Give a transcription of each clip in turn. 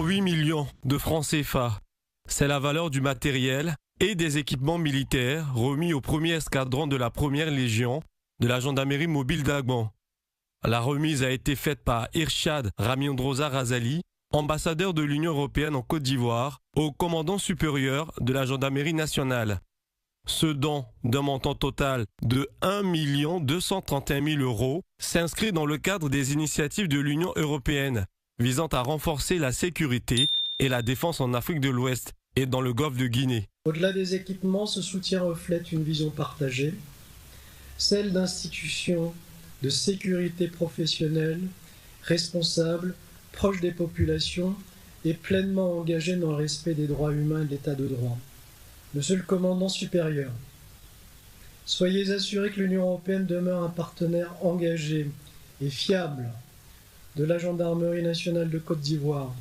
8 millions de francs CFA. C'est la valeur du matériel et des équipements militaires remis au premier escadron de la première légion de la gendarmerie mobile d'Agban. La remise a été faite par Irshad Ramindroza Razali, ambassadeur de l'Union européenne en Côte d'Ivoire, au commandant supérieur de la gendarmerie nationale. Ce don d'un montant total de 1 231 000 € s'inscrit dans le cadre des initiatives de l'Union européenne visant à renforcer la sécurité et la défense en Afrique de l'Ouest et dans le golfe de Guinée. Au-delà des équipements, ce soutien reflète une vision partagée, celle d'institutions de sécurité professionnelles, responsables, proches des populations et pleinement engagées dans le respect des droits humains et de l'état de droit. Monsieur le commandant supérieur, soyez assuré que l'Union européenne demeure un partenaire engagé et fiable de la Gendarmerie nationale de Côte d'Ivoire.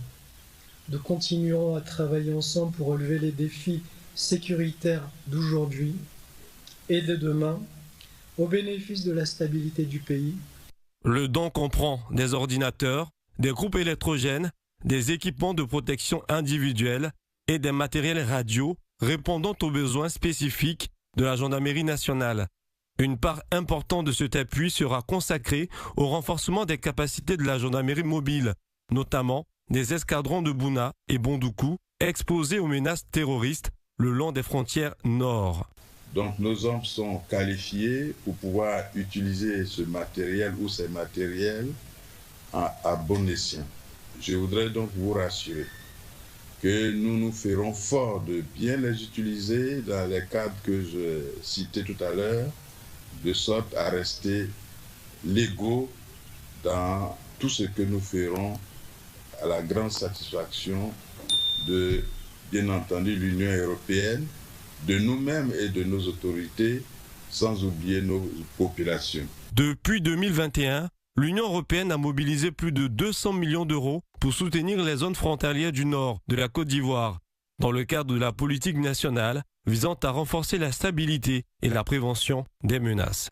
Nous continuerons à travailler ensemble pour relever les défis sécuritaires d'aujourd'hui et de demain, au bénéfice de la stabilité du pays. Le don comprend des ordinateurs, des groupes électrogènes, des équipements de protection individuelle et des matériels radio répondant aux besoins spécifiques de la gendarmerie nationale. Une part importante de cet appui sera consacrée au renforcement des capacités de la gendarmerie mobile, notamment des escadrons de Bouna et Bondoukou exposés aux menaces terroristes le long des frontières nord. Donc nos hommes sont qualifiés pour pouvoir utiliser ce matériel ou ces matériels à bon escient. Je voudrais donc vous rassurer que nous nous ferons fort de bien les utiliser dans les cadres que je citais tout à l'heure, de sorte à rester légaux dans tout ce que nous ferons à la grande satisfaction de, bien entendu, l'Union européenne, de nous-mêmes et de nos autorités, sans oublier nos populations. Depuis 2021, l'Union européenne a mobilisé plus de 200 millions d'euros pour soutenir les zones frontalières du nord de la Côte d'Ivoire, dans le cadre de la politique nationale visant à renforcer la stabilité et la prévention des menaces.